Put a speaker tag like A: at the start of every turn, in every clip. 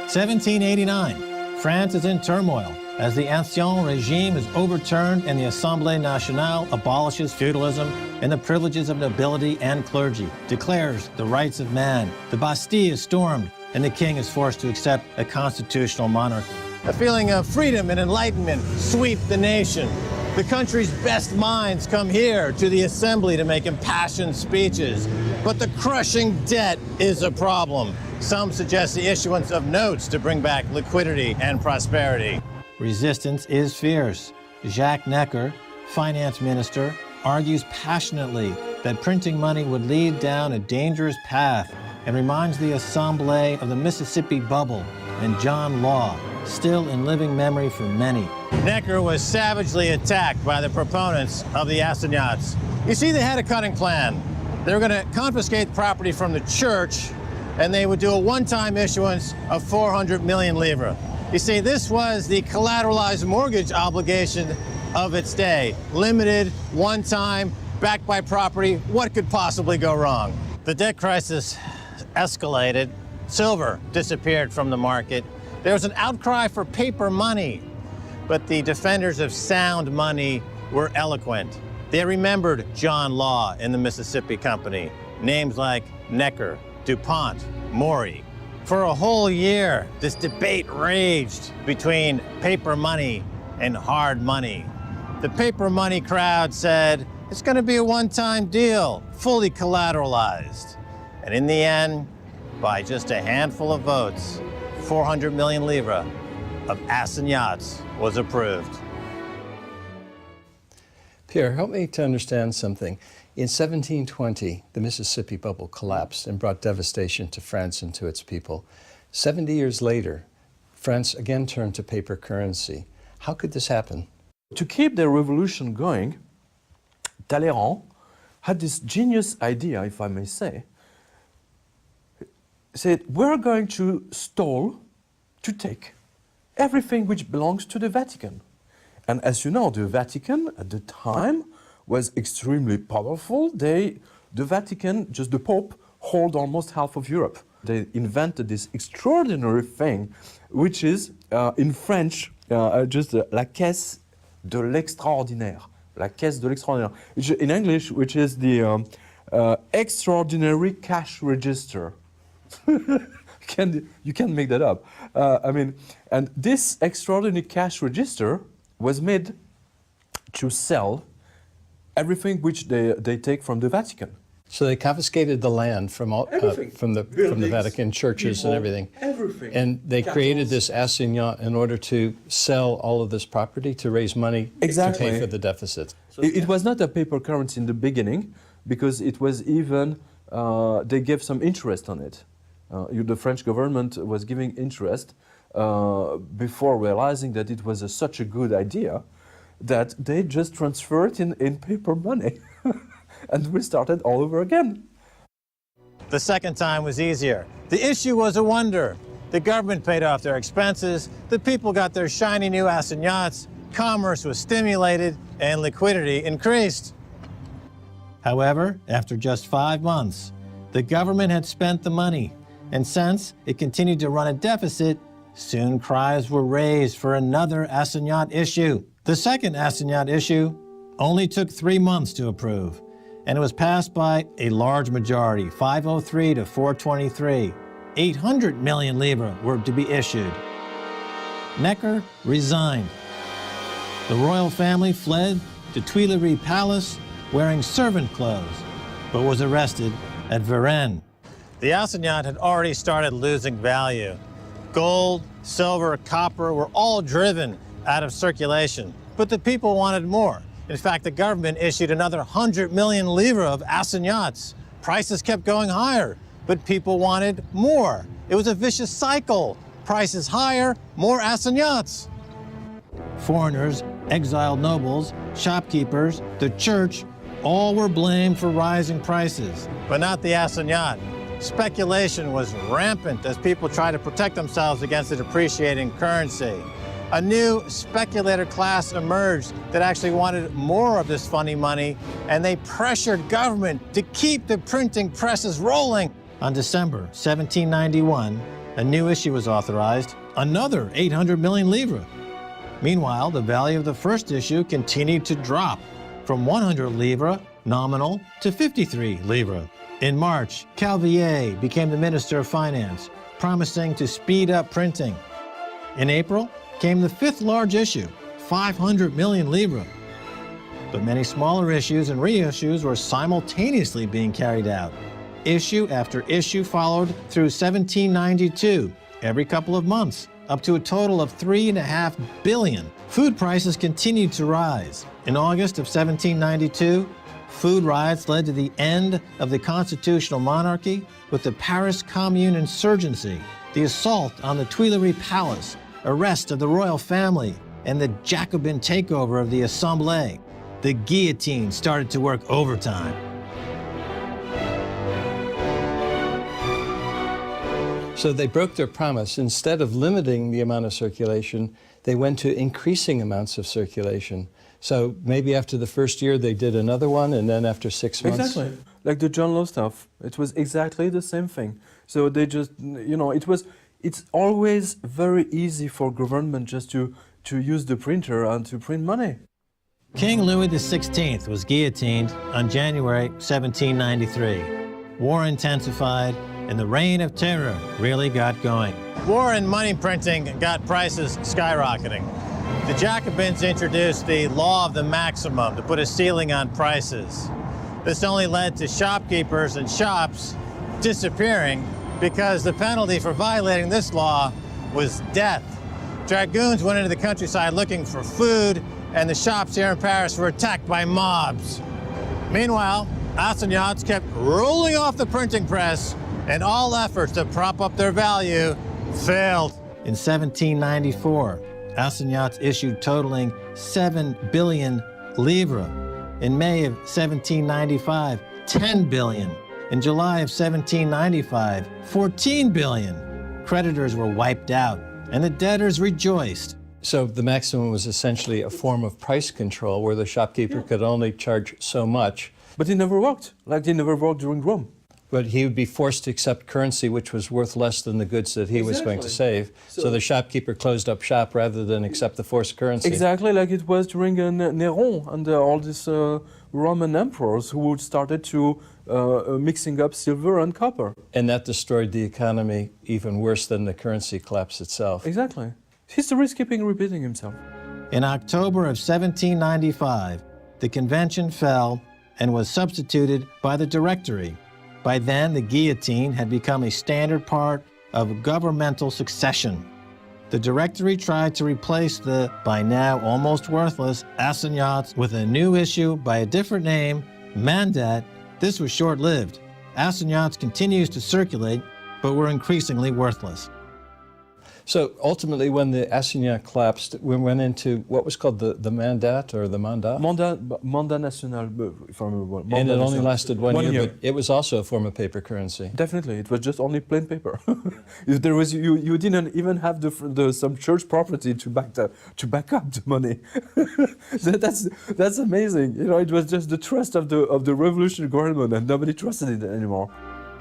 A: 1789, France is in turmoil as the Ancien regime is overturned and the Assemblée Nationale abolishes feudalism and the privileges of nobility and clergy, declares the rights of man. The Bastille is stormed, and the king is forced to accept a constitutional monarchy. A feeling of freedom and enlightenment sweep the nation. The country's best minds come here to the assembly to make impassioned speeches. But the crushing debt is a problem. Some suggest the issuance of notes to bring back liquidity and prosperity. Resistance is fierce. Jacques Necker, finance minister, argues passionately that printing money would lead down a dangerous path and reminds the Assemblée of the Mississippi Bubble and John Law, still in living memory for many. Necker was savagely attacked by the proponents of the assignats. You see, they had a cunning plan. They were going to confiscate property from the church, and they would do a one-time issuance of 400 million livres. You see, this was the collateralized mortgage obligation of its day. Limited, one time, backed by property. What could possibly go wrong? The debt crisis escalated. Silver disappeared from the market. There was an outcry for paper money, but the defenders of sound money were eloquent. They remembered John Law in the Mississippi Company, names like Necker, DuPont, Maury. For a whole year, this debate raged between paper money and hard money. The paper money crowd said, it's going to be a one-time deal, fully collateralized. And in the end, by just a handful of votes, 400 million livres of assignats was approved.
B: Pierre, help me to understand something. In 1720, the Mississippi bubble collapsed and brought devastation to France and to its people. 70 years later, France again turned to paper currency. How could this happen?
C: To keep the revolution going, Talleyrand had this genius idea, if I may say. He said, we're going to take everything which belongs to the Vatican. And as you know, the Vatican at the time was extremely powerful. The Vatican, just the Pope, hold almost half of Europe. They invented this extraordinary thing, which is, in French, just la caisse de l'extraordinaire. La caisse de l'extraordinaire. Which, in English, which is the extraordinary cash register. You can't make that up. And this extraordinary cash register was made to sell everything which they take from the Vatican.
B: So they confiscated the land from all, from the Vatican churches and everything.
C: Everything.
B: And they created this assignat in order to sell all of this property to raise money to pay for the deficit.
C: It was not a paper currency in the beginning because it was even, they gave some interest on it. The French government was giving interest before realizing that it was such a good idea that they just transferred it in paper money. And we started all over again.
A: The second time was easier. The issue was a wonder. The government paid off their expenses, the people got their shiny new assignats, commerce was stimulated, and liquidity increased. However, after just 5 months, the government had spent the money, and since it continued to run a deficit, soon cries were raised for another assignat issue. The second assignat issue only took 3 months to approve, and it was passed by a large majority, 503 to 423. 800 million livres were to be issued. Necker resigned. The royal family fled to Tuileries Palace wearing servant clothes, but was arrested at Varennes. The assignat had already started losing value. Gold, silver, copper were all driven out of circulation, but the people wanted more. In fact, the government issued another 100 million livres of assignats. Prices kept going higher, but people wanted more. It was a vicious cycle. Prices higher, more assignats. Foreigners, exiled nobles, shopkeepers, the church, all were blamed for rising prices, but not the assignat. Speculation was rampant as people tried to protect themselves against the depreciating currency. A new speculator class emerged that actually wanted more of this funny money, and they pressured government to keep the printing presses rolling. On December 1791, a new issue was authorized, another 800 million livres. Meanwhile, the value of the first issue continued to drop from 100 livres nominal to 53 livres. In March, Calvier became the Minister of Finance, promising to speed up printing. In April came the fifth large issue, 500 million livres. But many smaller issues and reissues were simultaneously being carried out. Issue after issue followed through 1792, every couple of months, up to a total of 3.5 billion. Food prices continued to rise. In August of 1792, food riots led to the end of the constitutional monarchy with the Paris Commune insurgency, the assault on the Tuileries Palace, arrest of the royal family, and the Jacobin takeover of the Assemblée. The guillotine started to work overtime.
B: So they broke their promise. Instead of limiting the amount of circulation, they went to increasing amounts of circulation. So maybe after the first year they did another one, and then after 6 months.
C: Exactly. Like the John Law stuff. It was exactly the same thing. So they just, it's always very easy for government just to use the printer and to print money.
A: King Louis XVI was guillotined on January 1793. War intensified, and the Reign of Terror really got going. War and money printing got prices skyrocketing. The Jacobins introduced the law of the maximum to put a ceiling on prices. This only led to shopkeepers and shops disappearing because the penalty for violating this law was death. Dragoons went into the countryside looking for food, and the shops here in Paris were attacked by mobs. Meanwhile, assignats kept rolling off the printing press, and all efforts to prop up their value failed. In 1794, assignats issued totaling 7 billion livres. In May of 1795, 10 billion. In July of 1795, 14 billion. Creditors were wiped out, and the debtors rejoiced.
B: So the maximum was essentially a form of price control where the shopkeeper could only charge so much.
C: But it never worked. Like it never worked during Rome.
B: But he would be forced to accept currency which was worth less than the goods that he was going to save. So the shopkeeper closed up shop rather than accept the forced currency.
C: Exactly like it was during Neron and all these Roman emperors who started to mixing up silver and copper.
B: And that destroyed the economy even worse than the currency collapse itself.
C: Exactly. History is keeping repeating himself.
A: In October of 1795, the convention fell and was substituted by the Directory. By then, the guillotine had become a standard part of governmental succession. The Directory tried to replace the, by now almost worthless, assignats with a new issue by a different name, mandat. This was short-lived. Assignats continues to circulate, but were increasingly worthless.
B: So ultimately, when the assignat collapsed, we went into what was called the mandat or the mandat.
C: Mandat national, if I remember well.
B: And it only lasted one year,
C: year,
B: but it was also a form of paper currency.
C: Definitely, it was just only plain paper. There was you didn't even have some church property to back up the money. That's amazing. It was just the trust of the revolutionary government, and nobody trusted it anymore.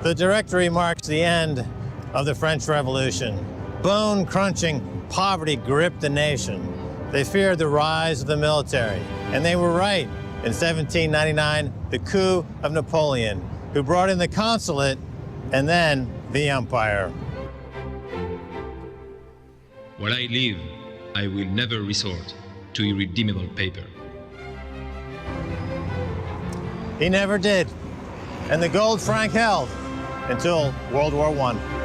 A: The Directory marks the end of the French Revolution. Bone-crunching poverty gripped the nation. They feared the rise of the military, and they were right. In 1799, the coup of Napoleon, who brought in the consulate and then the empire.
D: While I live, I will never resort to irredeemable paper.
A: He never did, and the gold franc held until World War I.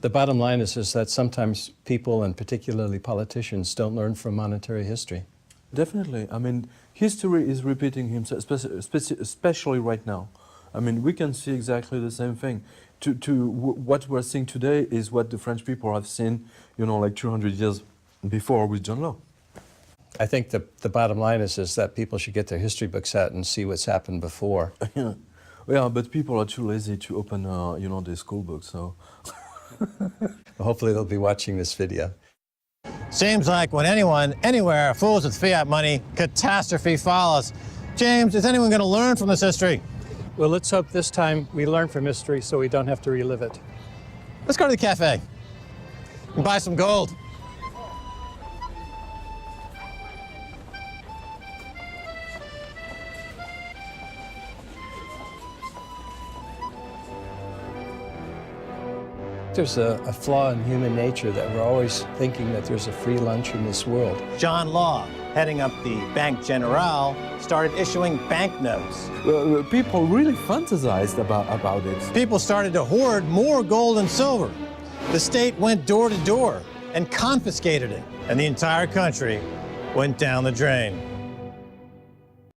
B: The bottom line is that sometimes people, and particularly politicians, don't learn from monetary history.
C: Definitely. I mean, history is repeating himself, especially right now. I mean, we can see exactly the same thing. What we're seeing today is what the French people have seen, like 200 years before with John Law.
B: I think the bottom line is that people should get their history books out and see what's happened before.
C: Yeah, but people are too lazy to open, their school books, so...
B: Hopefully they'll be watching this video.
A: Seems like when anyone, anywhere, fools with fiat money, catastrophe follows. James, is anyone going to learn from this history?
B: Well, let's hope this time we learn from history so we don't have to relive it.
A: Let's go to the cafe and buy some gold.
B: There's a flaw in human nature that we're always thinking that there's a free lunch in this world.
A: John Law, heading up the Banque Generale, started issuing banknotes.
C: People really fantasized about it.
A: People started to hoard more gold and silver. The state went door to door and confiscated it, and the entire country went down the drain.